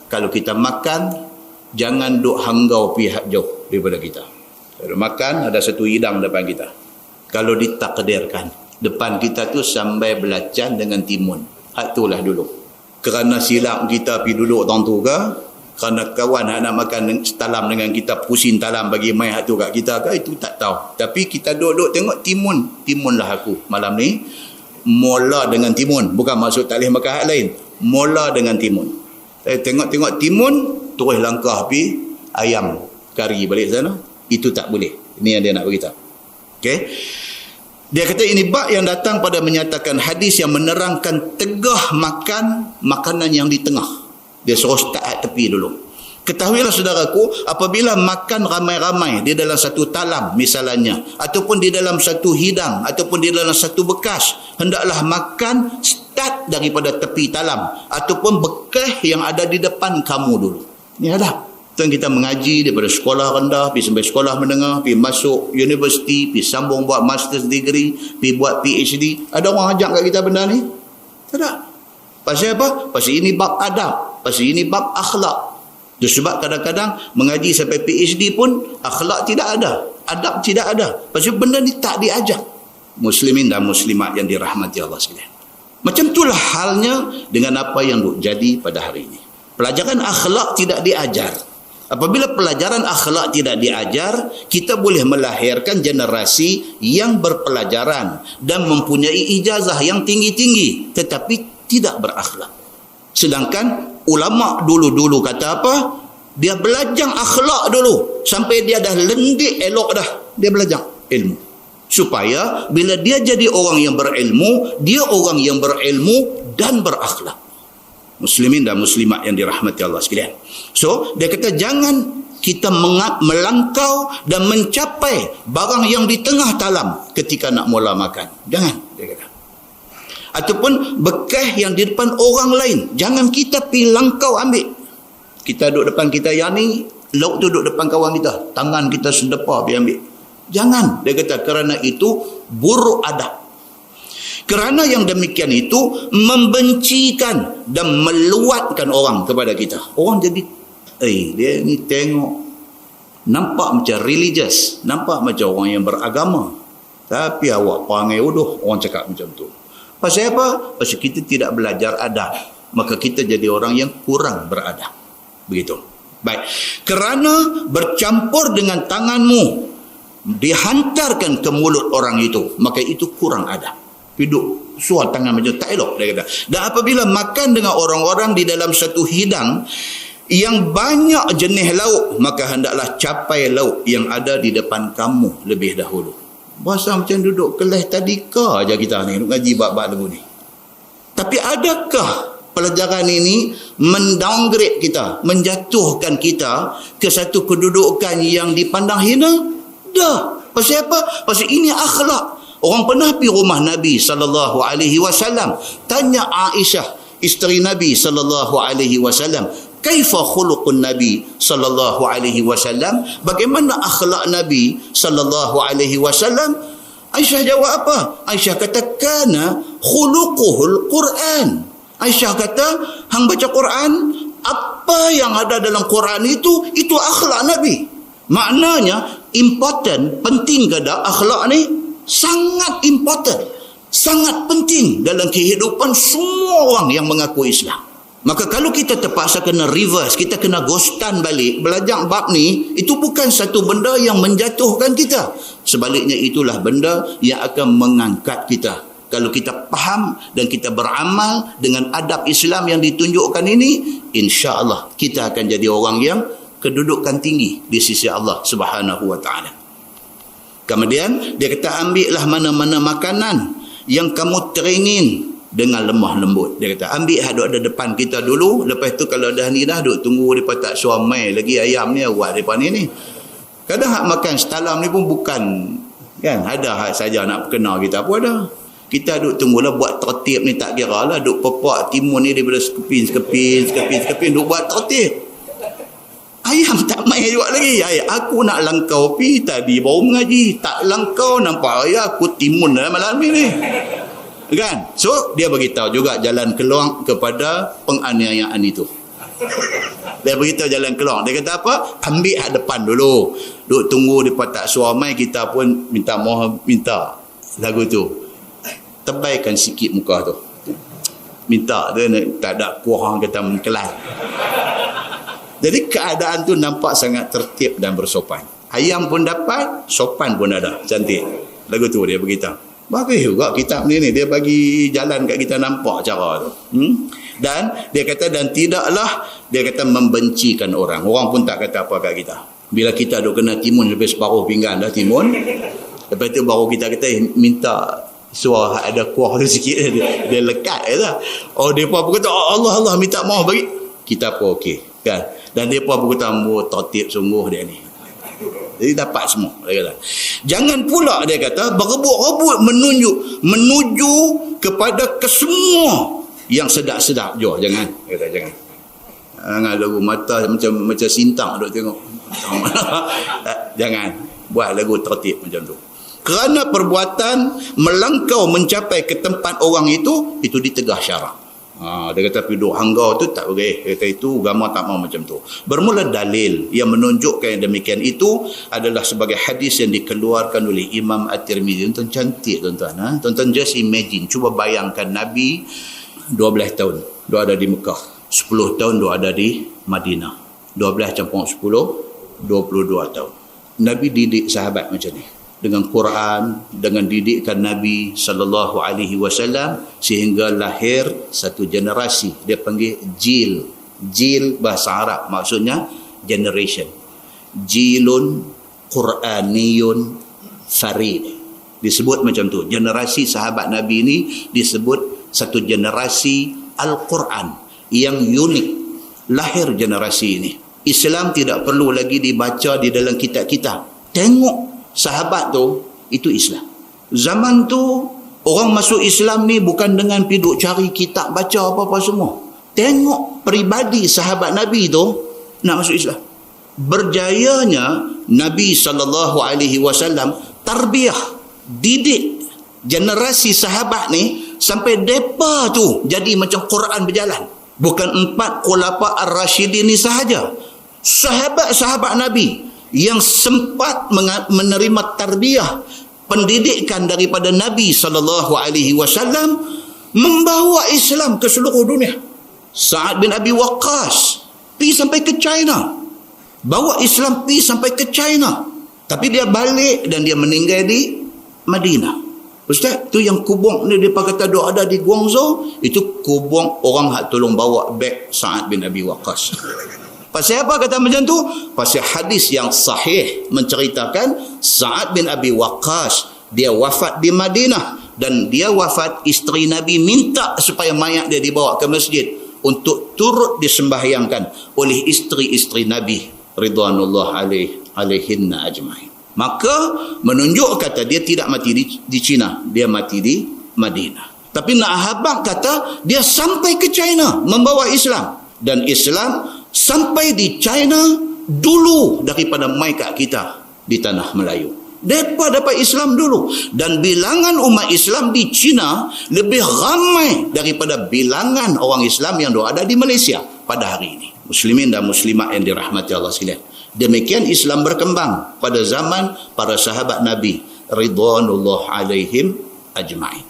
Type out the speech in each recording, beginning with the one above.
Kalau kita makan, jangan duk hanggau pihak jauh daripada kita. Kalau makan, ada satu hidang depan kita. Kalau ditakdirkan, depan kita tu sampai belacan dengan timun. Hak itulah dulu. Kerana silap kita pergi duduk orang tu ke, kerana kawan nak makan talam dengan kita, pusing talam bagi main hak tu kat kita ke, itu tak tahu. Tapi kita duduk tengok timun. Timunlah aku malam ni. Mula dengan timun. Bukan maksud tak boleh makan hak lain. Mula dengan timun. Saya tengok-tengok timun, terus langkah pergi ayam kari balik sana. Itu tak boleh. Ini yang dia nak beritahu. Okey. Dia kata ini bab yang datang pada menyatakan hadis yang menerangkan tegah makan makanan yang di tengah. Dia suruh start tepi dulu. Ketahuilah saudaraku, apabila makan ramai-ramai di dalam satu talam misalnya, ataupun di dalam satu hidang, ataupun di dalam satu bekas, hendaklah makan start daripada tepi talam, ataupun bekas yang ada di depan kamu dulu. Ini ada. Tuan kita mengaji daripada sekolah rendah, pergi sampai sekolah menengah, pergi masuk universiti, pergi sambung buat master's degree, pergi buat PhD. Ada orang ajak kat kita benda ni? Tak ada. Pasal apa? Pasal ini bab adab. Pasal ini bab akhlak. Sebab kadang-kadang mengaji sampai PhD pun akhlak tidak ada, adab tidak ada. Pasal benda ni tak diajar. Muslimin dan muslimat yang dirahmati Allah sekalian. Macam itulah halnya dengan apa yang jadi pada hari ini. Pelajaran akhlak tidak diajar. Apabila pelajaran akhlak tidak diajar, kita boleh melahirkan generasi yang berpelajaran dan mempunyai ijazah yang tinggi-tinggi tetapi tidak berakhlak. Sedangkan ulama dulu-dulu kata apa? Dia belajar akhlak dulu sampai dia dah lendik elok dah. Dia belajar ilmu. Supaya bila dia jadi orang yang berilmu, dia orang yang berilmu dan berakhlak. Muslimin dan muslimat yang dirahmati Allah sekalian. So, dia kata jangan kita melangkau dan mencapai barang yang di tengah talam ketika nak mula makan. Jangan, dia kata. Ataupun bekas yang di depan orang lain, jangan kita pergi langkau ambil. Kita duduk depan kita yang ni, lauk tu duduk depan kawan kita, tangan kita sedepah pergi ambil. Jangan, dia kata, kerana itu buruk adab. Kerana yang demikian itu membencikan dan meluatkan orang kepada kita. Orang jadi, dia ni tengok, nampak macam religious, nampak macam orang yang beragama. Tapi awak perangai bodoh, orang cakap macam tu. Pasal apa? Pasal kita tidak belajar adab. Maka kita jadi orang yang kurang beradab. Begitu. Baik. Kerana bercampur dengan tanganmu, dihantarkan ke mulut orang itu, maka itu kurang adab. Duduk suar tangan macam tak elok, dia kata. Dan apabila makan dengan orang-orang di dalam satu hidang yang banyak jenis lauk, maka hendaklah capai lauk yang ada di depan kamu lebih dahulu. Bahasa macam duduk kelas tadika aja kita ni, duduk ngaji bab-bab lagu ni. Tapi adakah pelajaran ini mendowngrade kita, menjatuhkan kita ke satu kedudukan yang dipandang hina? Dah. Pasal apa? Pasal ini akhlak. Orang pernah pergi rumah Nabi SAW, tanya Aisyah, isteri Nabi SAW, kaifa khuluqun Nabi SAW? Bagaimana akhlak Nabi SAW? Aisyah jawab apa? Aisyah kata, kana khuluquhul Quran. Aisyah kata, hang baca Quran, apa yang ada dalam Quran itu akhlak Nabi. Maknanya, important, penting ke tak akhlak ni? Sangat important, sangat penting dalam kehidupan semua orang yang mengaku Islam. Maka kalau kita terpaksa kena reverse, kita kena ghostan balik, belajar bab ni, itu bukan satu benda yang menjatuhkan kita. Sebaliknya itulah benda yang akan mengangkat kita. Kalau kita faham dan kita beramal dengan adab Islam yang ditunjukkan ini, insya-Allah kita akan jadi orang yang kedudukan tinggi di sisi Allah Subhanahu wa taala. Kemudian dia kata, ambillah mana-mana makanan yang kamu teringin dengan lemah lembut. Dia kata, ambil hadut ada depan kita dulu. Lepas tu kalau dah ni dah duk tunggu mereka tak suamai lagi ayam ni awak depan ni. Kadang hak makan setalam ni pun bukan, kan, ada hak saja nak kena kita pun ada. Kita duk tunggulah buat tertib ni, tak kira lah duk pepak timun ni daripada sekepin duk buat tertib. Ayam tak main juga lagi. Aku nak langkau pi tadi baru mengaji, tak langkau nampak aku timun dalam malam ni. Kan? So dia beritahu juga jalan keluar kepada penganiayaan itu. Dia beritahu jalan keluar. Dia kata apa? Ambil hak depan dulu. Duk tunggu depa tak suamai, kita pun minta mohon, minta lagu tu. Tebaikan sikit muka tu. Minta dia tak ada kurang kata mengkelai. Jadi keadaan tu nampak sangat tertib dan bersopan. Ayam pun dapat, sopan pun ada. Cantik. Lagu tu dia beritahu. Bagus juga kitab ni. Dia bagi jalan kat kita nampak cara tu. Dan dia kata, dan tidaklah dia kata membencikan orang. Orang pun tak kata apa kat kita. Bila kita duk kena timun lebih separuh pinggan dah timun. Lepas tu baru kita kata minta suara ada kuah tu sikit. Dia lekat je. Oh dia pun kata Allah minta maaf bagi. Kita pun okey kan. Dan dia pun kata tertib sungguh dia ni. Jadi dapat semua dia kata. Jangan pula dia kata berebut-rebut menuju kepada kesemua yang sedap-sedap. Jangan. Dia kata jangan. Jangan lagu mata macam sintang duk tengok. Jangan buat lagu tertib macam tu. Kerana perbuatan melangkau mencapai ke tempat orang itu ditegah syarak. Dia kata duduk hanggau tu tak boleh. Dia kata itu agama tak mau macam tu. Bermula dalil yang menunjukkan yang demikian itu adalah sebagai hadis yang dikeluarkan oleh Imam At-Tirmizi. Tuan cantik tuan-tuan. Tuan-tuan just imagine, cuba bayangkan Nabi 12 tahun dia ada di Mekah, 10 tahun dia ada di Madinah, 12 campur 10 22 tahun. Nabi didik sahabat macam ni dengan Quran, dengan didikan Nabi sallallahu alaihi wasallam, sehingga lahir satu generasi. Dia panggil jil bahasa Arab maksudnya generation. Jilun Quraniyun farid, disebut macam tu. Generasi sahabat Nabi ini disebut satu generasi Al-Quran yang unik. Lahir generasi ini. Islam tidak perlu lagi dibaca di dalam kitab-kitab. Tengok sahabat tu, itu Islam. Zaman tu orang masuk Islam ni bukan dengan piduk cari kitab baca apa-apa semua. Tengok peribadi sahabat Nabi tu nak masuk Islam. Berjayanya Nabi SAW tarbiyah, didik generasi sahabat ni sampai depa tu jadi macam Quran berjalan. Bukan 4 khulafa ar-rasyidin ni sahaja. Sahabat-sahabat Nabi yang sempat menerima tarbiyah, pendidikan daripada Nabi SAW, membawa Islam ke seluruh dunia. Sa'ad bin Abi Waqqas pergi sampai ke China, bawa Islam pergi sampai ke China, tapi dia balik dan dia meninggal di Madinah. Ustaz, tu yang kubung ni dia kata dia ada di Guangzhou, itu kubung orang hak tolong bawa back Sa'ad bin Abi Waqqas. Pasal apa kata macam tu? Pasal hadis yang sahih menceritakan Sa'ad bin Abi Waqqas dia wafat di Madinah, dan dia wafat, isteri Nabi minta supaya mayat dia dibawa ke masjid untuk turut disembahyangkan oleh isteri-isteri Nabi ridwanullah alaihinna ajma'in. Maka menunjuk kata dia tidak mati di China, dia mati di Madinah. Tapi nak habaq kata dia sampai ke China membawa Islam, dan Islam sampai di China dulu daripada mereka kita di tanah Melayu. Mereka dapat Islam dulu, dan bilangan umat Islam di China lebih ramai daripada bilangan orang Islam yang ada di Malaysia pada hari ini. Muslimin dan muslimat yang dirahmati Allah sekalian. Demikian Islam berkembang pada zaman para sahabat Nabi ridwanullah alaihim ajma'in.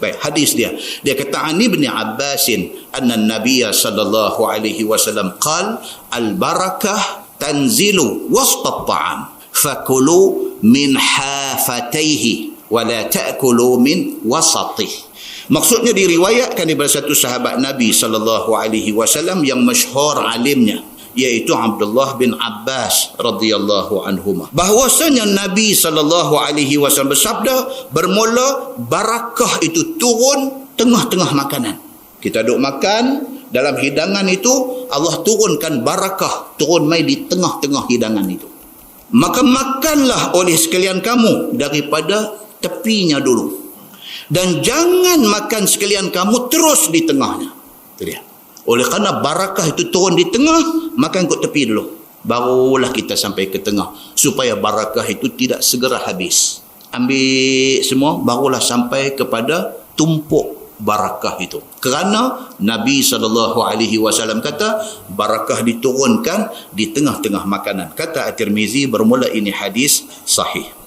Baik, hadis dia kata ani bin Abbasin anna Nabiyya sallallahu alaihi wasallam qala al barakah tanzilu wasat ta'am fakulu min hafataihi wa la ta'kulu min wasatih. Maksudnya diriwayatkan daripada satu sahabat Nabi sallallahu alaihi wasallam yang masyhur alimnya, iaitu Abdullah bin Abbas radhiyallahu anhuma, bahwasanya Nabi sallallahu alaihi wasallam bersabda, bermula barakah itu turun tengah-tengah makanan. Kita duk makan, dalam hidangan itu Allah turunkan barakah, turun mai di tengah-tengah hidangan itu. Maka makanlah oleh sekalian kamu daripada tepinya dulu, dan jangan makan sekalian kamu terus di tengahnya. Itu dia. Oleh kerana barakah itu turun di tengah, makan kat tepi dulu, barulah kita sampai ke tengah, supaya barakah itu tidak segera habis. Ambil semua, barulah sampai kepada tumpuk barakah itu. Kerana Nabi SAW kata, barakah diturunkan di tengah-tengah makanan. Kata At-Tirmizi, bermula ini hadis sahih.